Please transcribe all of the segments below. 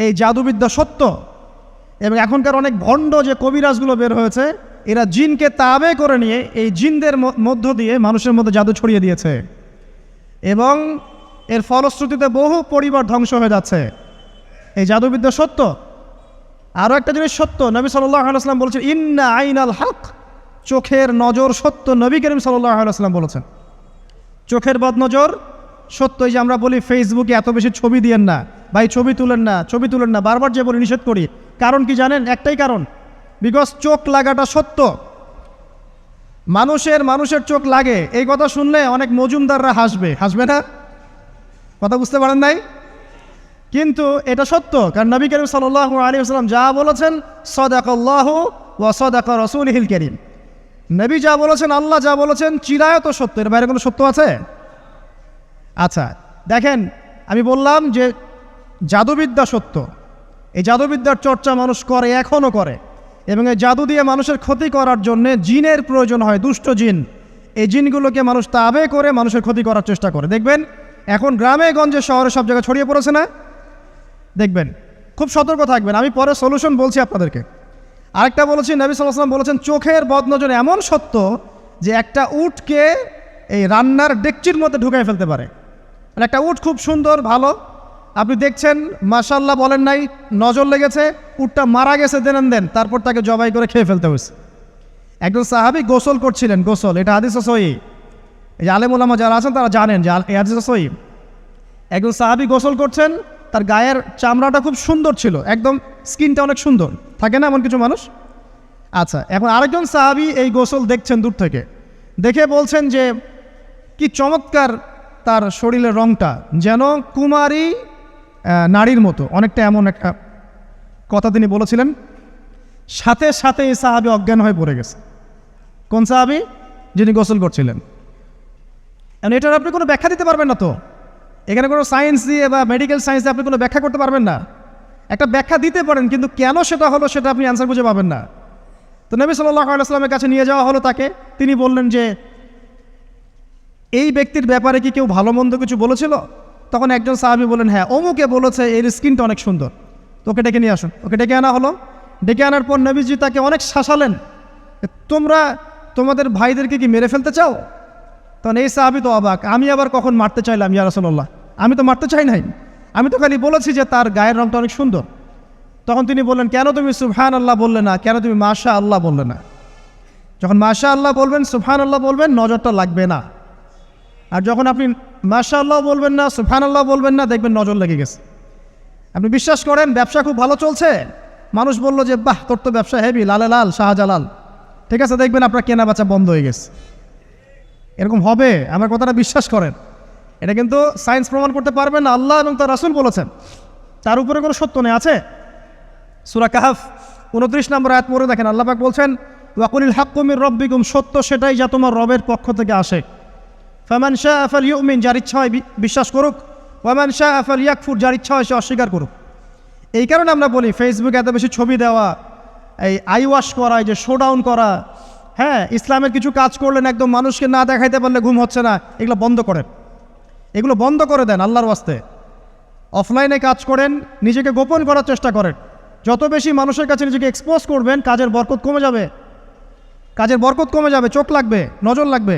এই জাদুবিদ্যা সত্য। এবং এখনকার অনেক ভণ্ড যে কবিরাজগুলো বের হয়েছে, এরা জিনকে তাবে করে নিয়ে এই জিনদের মধ্য দিয়ে মানুষের মধ্যে জাদু ছড়িয়ে দিয়েছে, এবং এর ফলশ্রুতিতে বহু পরিবার ধ্বংস হয়ে যাচ্ছে। এই জাদুবিদ্যা সত্য। আরও একটা জিনিস সত্য, নবী সাল্লাল্লাহু আলাইহি ওয়াসাল্লাম বলেছেন ইন্না আইনাল হক, চোখের নজর সত্য। নবী করিম সাল্লাল্লাহু আলাইহি ওয়াসাল্লাম বলেছেন চোখের বদনজর সত্য। এই যে আমরা বলি ফেসবুকে এত বেশি ছবি দিয়েন না ভাই, ছবি তুলেন না, ছবি তুলেন না, বারবার যে বলি নিষেধ করি, কারণ কি জানেন? একটাই কারণ, বিকজ চোখ লাগাটা সত্য। মানুষের চোখ লাগে, এই কথা শুনলে অনেক মজুমদাররা হাসবে না? কথা বুঝতে পারেন নাই? কিন্তু এটা সত্য, কারণ নবী করিম সাল্লাল্লাহু আলাইহি ওয়াসাল্লাম যা বলেছেন সাদাকাল্লাহু ওয়া সাদাকা রাসূলুহুল কারীম, নবী যা বলেছেন, আল্লাহ যা বলেছেন চিরায়ত সত্য। এর বাইরে কোনো সত্য আছে? আচ্ছা দেখেন, আমি বললাম যে জাদুবিদ্যা সত্য। এই জাদুবিদ্যার চর্চা মানুষ করে, এখনও করে, এবং এই জাদু দিয়ে মানুষের ক্ষতি করার জন্যে জিনের প্রয়োজন হয়, দুষ্ট জিন। এই জিনগুলোকে মানুষ তাবে করে মানুষের ক্ষতি করার চেষ্টা করে। দেখবেন এখন গ্রামে গঞ্জে শহরে সব জায়গায় ছড়িয়ে পড়েছে না? দেখবেন, খুব সতর্ক থাকবেন। আমি পরে সলিউশন বলছি আপনাদেরকে। আরেকটা বলেছি, নবী সাল্লাল্লাহু আলাইহি ওয়াসাল্লাম বলেছেন চোখের বদনজর এমন সত্য যে একটা উটকে এই রান্নার ডেকচির মধ্যে ঢুকাই ফেলতে পারে। মানে একটা উট খুব সুন্দর ভালো, আপনি দেখছেন মাশাআল্লাহ বলেন নাই, নজর লেগেছে, উটটা মারা গেছে, দেন তারপর তাকে জবাই করে খেয়ে ফেলতে হয়েছে। একজন সাহাবী গোসল করছিলেন, গোসল, এটা হাদিসে সহিহ, এই যে আলেম ওলামা যারা আছেন তারা জানেন যে এই হাদিসে সহিহ। একজন সাহাবী গোসল করছেন, তার গায়ের চামড়াটা খুব সুন্দর ছিল, একদম স্কিনটা অনেক সুন্দর থাকে না এমন কিছু মানুষ? আচ্ছা, এখন আরেকজন সাহাবী এই গোসল দেখছেন দূর থেকে, দেখে বলছেন যে কি চমৎকার তার শরীরের রংটা, যেন কুমারী নারীর মতো, অনেকটা এমন একটা কথা তিনি বলেছিলেন। সাথে সাথে এই সাহাবী অজ্ঞান হয়ে পড়ে গেছে। কোন সাহাবী? যিনি গোসল করছিলেন। এটার আপনি কোনো ব্যাখ্যা দিতে পারবেন না তো, এখানে কোনো সায়েন্স দিয়ে বা মেডিকেল সায়েন্স দিয়ে আপনি কোনো ব্যাখ্যা করতে পারবেন না। একটা ব্যাখ্যা দিতে পারেন, কিন্তু কেন সেটা হলো সেটা আপনি অ্যান্সার খুঁজে পাবেন না। তো নবী সাল্লাল্লাহু আলাইহি ওয়াসাল্লামের কাছে নিয়ে যাওয়া হলো তাকে। তিনি বললেন যে এই ব্যক্তির ব্যাপারে কি কেউ ভালো মন্দ কিছু বলেছিল? তখন একজন সাহাবী বলেন হ্যাঁ, অমুকে বলেছে এর স্কিনটা অনেক সুন্দর, তো ওকে ডেকে নিয়ে আসুন। ওকে ডেকে আনা হলো। ডেকে আনার পর নবীজি তাকে অনেক শাসালেন, তোমরা তোমাদের ভাইদেরকে কি মেরে ফেলতে চাও? তখন এই সাহাবী তো অবাক, আমি আবার কখন মারতে চাইলাম ইয়া রাসূলুল্লাহ? আমি তো মারতে চাই নাই, আমি তো খালি বলেছি যে তার গায়ের রংটা অনেক সুন্দর। তখন তিনি বললেন কেন তুমি সুবহানাল্লাহ বললে না, কেন তুমি মাশাআল্লাহ বললে না? যখন মাশাআল্লাহ বলবেন, সুবহানাল্লাহ বলবেন, নজরটা লাগবে না। আর যখন আপনি মাশাআল্লাহ বলবেন না, সুবহানাল্লাহ বলবেন না, দেখবেন নজর লেগে গেছে। আপনি বিশ্বাস করেন ব্যবসা খুব ভালো চলছে, মানুষ বলল যে বাহ তোর তো ব্যবসা হেভি, লালে লাল শাহজালাল, ঠিক আছে, দেখবেন আপনার কেনা বেচা বন্ধ হয়ে গেছে। এরকম হবে, আমার কথাটা বিশ্বাস করেন। এটা কিন্তু সায়েন্স প্রমাণ করতে পারবেন না, আল্লাহ এবং তার রাসূল বলেছেন, তার উপরে কোনো সত্য নেই। আছে সূরা কাহফ 29 নম্বর আয়াত পড়ে দেখেন, আল্লাহ পাক বলছেন ওয়াকুলিল হাক্কু মির রাব্বিকুম, সত্য সেটাই যা তোমার রবের পক্ষ থেকে আসে। ফামান শাআ ফালইউমিন, যার ইচ্ছা হয় বিশ্বাস করুক, ওয়ামান শাআ ফালইয়াকফুর, যার ইচ্ছা হয় সে অস্বীকার করুক। এই কারণে আমরা বলি ফেসবুকে এত বেশি ছবি দেওয়া, এই আই ওয়াশ করা, এই যে শোডাউন করা, হ্যাঁ ইসলামের কিছু কাজ করলেন একদম মানুষকে না দেখাইতে পারলে ঘুম হচ্ছে না, এগুলো বন্ধ করেন, এগুলো বন্ধ করে দেন আল্লাহর ওয়াস্তে। অফলাইনে কাজ করেন, নিজেকে গোপন করার চেষ্টা করেন। যত বেশি মানুষের কাছে নিজেকে এক্সপোজ করবেন, কাজের বরকত কমে যাবে, কাজের বরকত কমে যাবে, চোখ লাগবে, নজর লাগবে।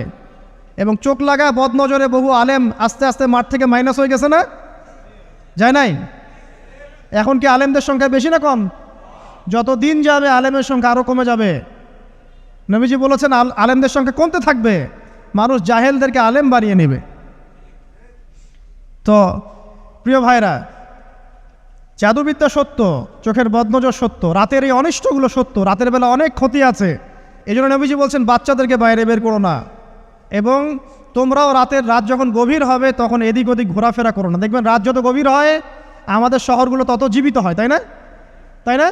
এবং চোখ লাগা বদ নজরে বহু আলেম আস্তে আস্তে মাঠ থেকে মাইনাস হয়ে গেছে না? যায় নাই? এখন কি আলেমদের সংখ্যা বেশি না কম? যত দিন যাবে আলেমের সংখ্যা আরও কমে যাবে। নবীজি বলেছেন আলেমদের সংখ্যা কমতে থাকবে, মানুষ জাহেলদেরকে আলেম বানিয়ে নেবে। তো প্রিয় ভাইরা, জাদুবিদ্যা সত্য, চোখের বদনজর সত্য, রাতের এই অনিষ্টগুলো সত্য, রাতের বেলা অনেক ক্ষতি আছে। এই জন্য নবীজি বলছেন বাচ্চাদেরকে বাইরে বের করো না, এবং তোমরাও রাত যখন গভীর হবে তখন এদিক ওদিক ঘোরাফেরা করো না। দেখবেন রাত যত গভীর হয় আমাদের শহরগুলো তত জীবিত হয়, তাই না? তাই না?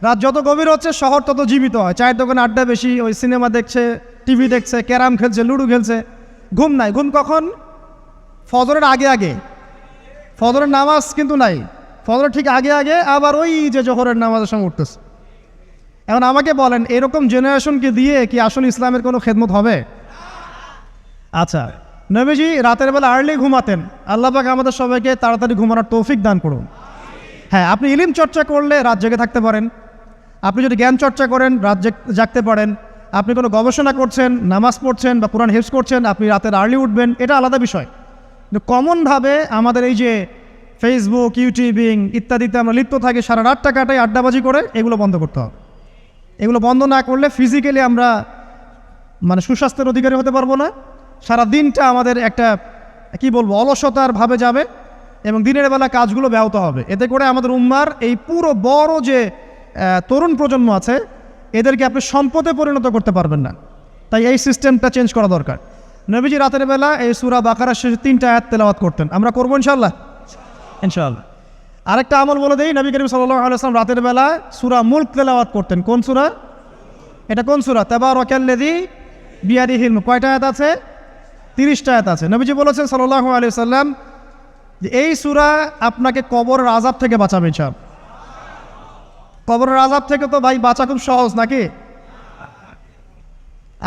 রাত যত গভীর হচ্ছে শহর তত জীবিত হয়। চায়ের দোকানে আড্ডা বেশি, ওই সিনেমা দেখছে, টিভি দেখছে, ক্যারাম খেলছে, লুডো খেলছে, ঘুম নাই। ঘুম কখন? ফজরের আগে আগে। ফজরের নামাজ কিন্তু নাই, ফজরের ঠিক আগে আগে, আবার ওই যে জোহরের নামাজের সঙ্গে উঠতেছে। এখন আমাকে বলেন এরকম জেনারেশনকে দিয়ে কি আসলে ইসলামের কোনো খেদমত হবে? আচ্ছা, নবীজি রাতের বেলা আর্লি ঘুমাতেন, আল্লাহ পাক আমাদের সবাইকে তাড়াতাড়ি ঘুমানোর তৌফিক দান করুন। হ্যাঁ, আপনি ইলম চর্চা করলে রাত জেগে থাকতে পারেন, আপনি যদি জ্ঞান চর্চা করেন রাত জাগতে পারেন, আপনি কোনো গবেষণা করছেন, নামাজ পড়ছেন বা কোরআন হিফজ করছেন, আপনি রাতের আর্লি উঠবেন, এটা আলাদা বিষয়। কিন্তু কমনভাবে আমাদের এই যে ফেসবুক, ইউটিউবিং ইত্যাদিতে আমরা লিপ্ত থাকি, সারা রাতটা কাটাই আড্ডাবাজি করে, এগুলো বন্ধ করতে হবে। এগুলো বন্ধ না করলে ফিজিক্যালি আমরা মানে সুস্বাস্থ্যের অধিকারী হতে পারবো না, সারা দিনটা আমাদের একটা কি বলবো অলসতার ভাবে যাবে এবং দিনের বেলা কাজগুলো ব্যাহত হবে। এতে করে আমাদের উম্মার এই পুরো বড় যে তরুণ প্রজন্ম আছে এদেরকে আপনি সম্পদে পরিণত করতে পারবেন না। তাই এই সিস্টেমটা চেঞ্জ করা দরকার। নবীজি রাতের বেলা এই সূরা বাকারার শেষে 3টা আয়াত তেলাওয়াত করতেন, আমরা করবো ইনশাআল্লাহ। ইনশাআল্লাহ। আরেকটা আমল বলে দেই, নবী করিম সাল্লাল্লাহু আলাইহি ওয়াসাল্লাম রাতের বেলা সূরা মুলক তেলাওয়াত করতেন। কোন সূরা এটা? কোন সূরা? তাবারাকাল্লাযী বিয়াদিহিল মুলক। কয়টা আয়াত আছে? 30টা আয়াত আছে। নবীজি বলেছেন সাল্লাল্লাহু আলাইহি ওয়াসাল্লাম যে এই সূরা আপনাকে কবরের আযাব থেকে বাঁচাবে ইনশাআল্লাহ। কবরের আযাব থেকে তো ভাই বাঁচা খুব সহজ নাকি?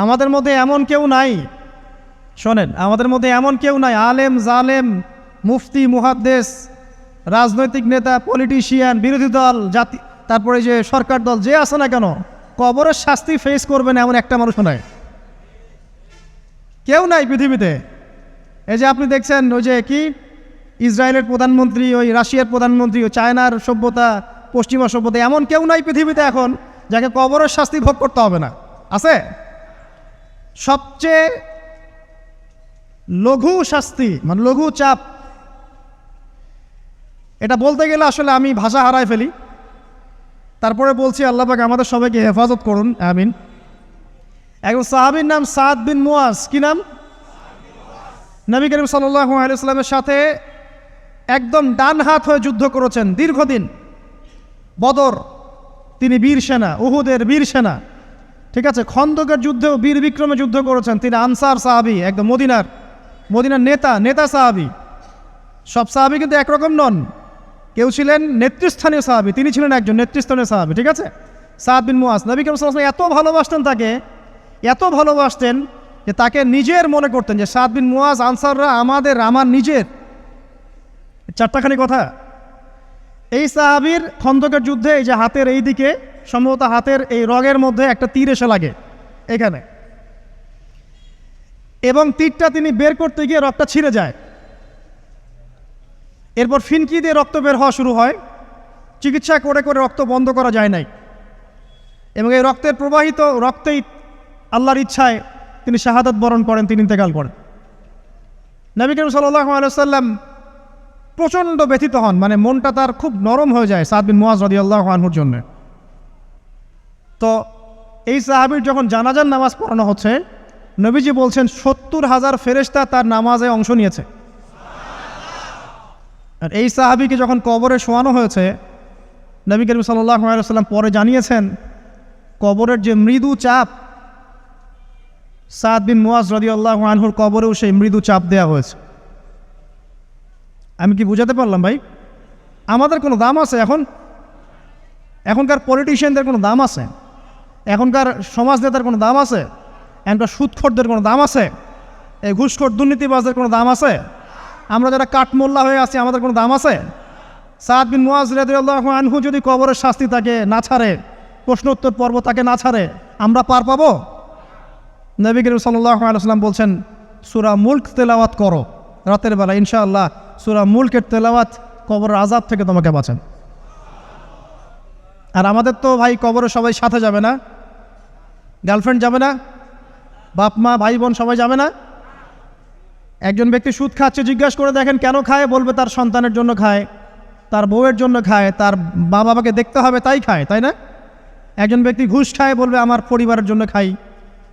আমাদের মধ্যে এমন কেউ নাই, শোনেন, আমাদের মধ্যে এমন কেউ নাই আলেম জালেম মুফতি মুহাদ্দিস রাজনৈতিক নেতা পলিটিশিয়ান বিরোধী দল জাতি তারপরে যে সরকার দল যে আছে না কেন, কবরের শাস্তি ফেস করবেন এমন একটা মানুষ নাই, কেউ নাই পৃথিবীতে। এই যে আপনি দেখছেন ওই যে কি ইসরায়েলের প্রধানমন্ত্রী, ওই রাশিয়ার প্রধানমন্ত্রী, ওই চায়নার সভ্যতা, পশ্চিমা সভ্যতা, এমন কেউ নাই পৃথিবীতে এখন যাকে কবরের শাস্তি ভোগ করতে হবে না। আছে? সবচেয়ে লঘু শাস্তি মানে লঘু চাপ, এটা বলতে গেলে আসলে আমি ভাষা হারায় ফেলি, তারপরে বলছি আল্লাহ পাক আমাদের সবাইকে হেফাজত করুন, আমিন। একজন সাহাবীর নাম সাদ বিন মুয়াজ। কি নাম? নবী করিম সাল্লাল্লাহু আলাইহি ওয়াসাল্লামের সাথে একদম ডান হাত হয়ে যুদ্ধ করেছেন দীর্ঘদিন। বদর তিনি বীর সেনা, উহুদের বীর সেনা, ঠিক আছে, খন্দকের যুদ্ধেও বীর বিক্রমে যুদ্ধ করেছেন। তিনি আনসার সাহাবী, একদম মদিনার নেতা সাহাবী। সব সাহাবী কিন্তু একরকম নন, কেউ ছিলেন নেতৃস্থানীয় সাহাবী, তিনি ছিলেন একজন নেতৃস্থানীয় সাহাবী, ঠিক আছে, সাদ বিন মুয়াজ। নবী করিম সাল্লাল্লাহু আলাইহি ওয়াসাল্লাম এত ভালোবাসতেন তাকে, এত ভালোবাসতেন যে তাকে নিজের মনে করতেন যে সাদ বিন মুয়াজ আনসাররা আমার নিজের। 4টাখানি কথা। এই সাহাবীর খন্দকের যুদ্ধে এই যে হাতের এই দিকে সম্ভবত হাতের এই রগের মধ্যে একটা তীর এসে লাগে এখানে, এবং তীরটা তিনি বের করতে গিয়ে রক্তটা ছিঁড়ে যায়। এরপর ফিনকি দিয়ে রক্ত বের হওয়া শুরু হয়। চিকিৎসা করে করে রক্ত বন্ধ করা যায় নাই, এবং এই রক্তের প্রবাহিত রক্তেই আল্লাহর ইচ্ছায় তিনি শাহাদাত বরণ করেন, তিনি ইন্তেকাল করেন। নবী করিম সাল্লাল্লাহু আলাইহি ওয়াসাল্লাম প্রচণ্ড ব্যথিত হন, মানে মনটা তার খুব নরম হয়ে যায় সাদ বিন মুয়াজ রাদিয়াল্লাহু আনহুর জন্য। তো এই সাহাবীর যখন জানাজার নামাজ পড়ানো হচ্ছে, নবীজি বলছেন 70,000 ফেরেশতা তার নামাজে অংশ নিয়েছে। আর এই সাহাবীকে যখন কবরে শোয়ানো হয়েছে, নবী করিম সাল্লাল্লাহু আলাইহি ওয়াসাল্লাম পরে জানিয়েছেন কবরের যে মৃদু চাপ, সাদ বিন মুয়াজ রাদিয়াল্লাহু আনহুর কবরেও সেই মৃদু চাপ দেওয়া হয়েছে। আমি কি বুঝাতে পারলাম ভাই? আমাদের কোনো দাম আছে এখনকার পলিটিশিয়ানদের কোনো দাম আছে? এখনকার সমাজ নেতার কোনো দাম আছে? এখনকার সুদখোরদের কোনো দাম আছে? এই ঘুষখোর দুর্নীতিবাজদের কোনো দাম আছে? আমরা যারা কাঠমোল্লা হয়ে আছি আমাদের কোনো দাম আছে? সাদ বিন মুয়াজ রাদিয়াল্লাহু আনহু যদি কবরের শাস্তি তাকে না ছাড়ে, প্রশ্নোত্তর পর্ব তাকে না ছাড়ে, আমরা পার পাবো? নবী করিম সাল্লাল্লাহু আলাইহি ওয়াসাল্লাম বলছেন সূরা মুলক তেলাওয়াত করো রাতের বেলা, ইনশাআল্লাহ সূরা মুলকের তেলাওয়াত কবরের আযাব থেকে তোমাকে বাঁচান। আর আমাদের তো ভাই কবরে সবাই সাথে যাবে না, গার্লফ্রেন্ড যাবে না, বাপ মা ভাই বোন সবাই যাবে না। একজন ব্যক্তি সুদ খাচ্ছে, জিজ্ঞাসা করে দেখেন কেন খায়, বলবে তার সন্তানের জন্য খায়, তার বউয়ের জন্য খায়, তার মা বাবাকে দেখতে হবে তাই খায়, তাই না? একজন ব্যক্তি ঘুষ খায়, বলবে আমার পরিবারের জন্য খাই।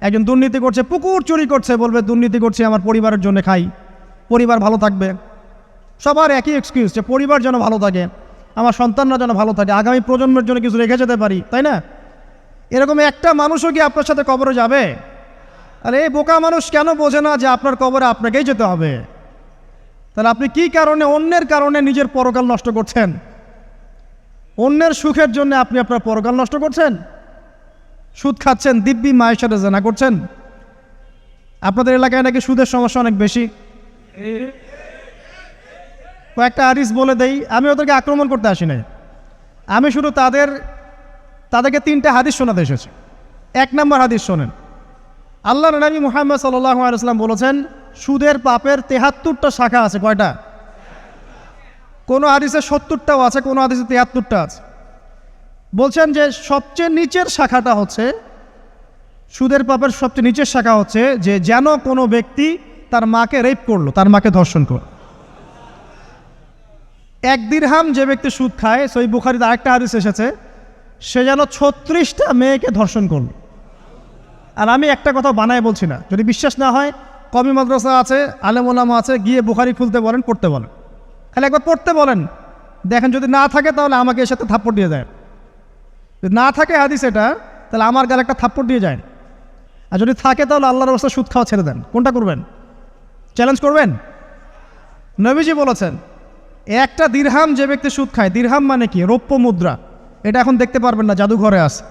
একজন দুর্নীতি করছে, পুকুর চুরি করছে, বলবে দুর্নীতি করছে আমার পরিবারের জন্য খাই, পরিবার ভালো থাকবে। সবার একই এক্সকিউজ যে পরিবার যেন ভালো থাকে, আমার সন্তানরা যেন ভালো থাকে, আগামী প্রজন্মের জন্য কিছু রেখে যেতে পারি, তাই না? এরকম একটা মানুষও কি আপনার সাথে কবরে যাবে? আর এই বোকা মানুষ কেন বোঝে না যে আপনার কবরে আপনাকেই যেতে হবে? তাহলে আপনি কি কারণে অন্যের কারণে নিজের পরকাল নষ্ট করছেন? অন্যের সুখের জন্য আপনি আপনার পরকাল নষ্ট করছেন। সুদ খাচ্ছেন, দিব্যি মায়ের সাথে জেনা করছেন। আপনাদের এলাকায় নাকি সুদের সমস্যা অনেক বেশি। কয়েকটা হাদিস বলে দেই, আমি ওদেরকে আক্রমণ করতে আসি নাই, আমি শুধু তাদেরকে 3টা হাদিস শোনাতে এসেছি। 1 নম্বর হাদিস শোনেন। আল্লাহর নবী মুহাম্মদ সাল্লাল্লাহু আলাইহি ওয়াসাল্লাম বলেছেন, সুদের পাপের 73টা শাখা আছে। কয়টা? কোনো হাদিসে 70টাও আছে, কোনো হাদিসে 73টা আছে। বলছেন যে সবচেয়ে নিচের শাখাটা হচ্ছে, সুদের পাপের সবচেয়ে নিচের শাখা হচ্ছে যে যেন কোনো ব্যক্তি তার মাকে রেপ করলো, তার মাকে ধর্ষণ করলো। 1 দিরহাম যে ব্যক্তি সুদ খায়, সহিহ বুখারীতে আরেকটা হাদিস এসেছে, সে যেন 36টা মেয়েকে ধর্ষণ করলো। আর আমি একটা কথা বানায় বলছি না, যদি বিশ্বাস না হয় কওমি মাদ্রাসা আছে, আলেম ওলামা আছে, গিয়ে বুখারী খুলতে বলেন, পড়তে বলেন, খালি একবার পড়তে বলেন, দেখেন যদি না থাকে তাহলে আমাকে এর সাথে থাপ্পড় দিয়ে দেয়। যদি না থাকে হাদিস এটা, তাহলে আমার গালে একটা থাপ্পড় দিয়ে যায়। আর যদি থাকে তাহলে আল্লাহর রাস্তায় সুদ খাওয়া ছেড়ে দেন। কোনটা করবেন? চ্যালেঞ্জ করবেন? নবীজি বলেছেন, 1টা দিরহাম যে ব্যক্তি সুদ খায়, দিরহাম মানে কি? রৌপ্য মুদ্রা। এটা এখন দেখতে পারবেন না, জাদুঘরে আছে।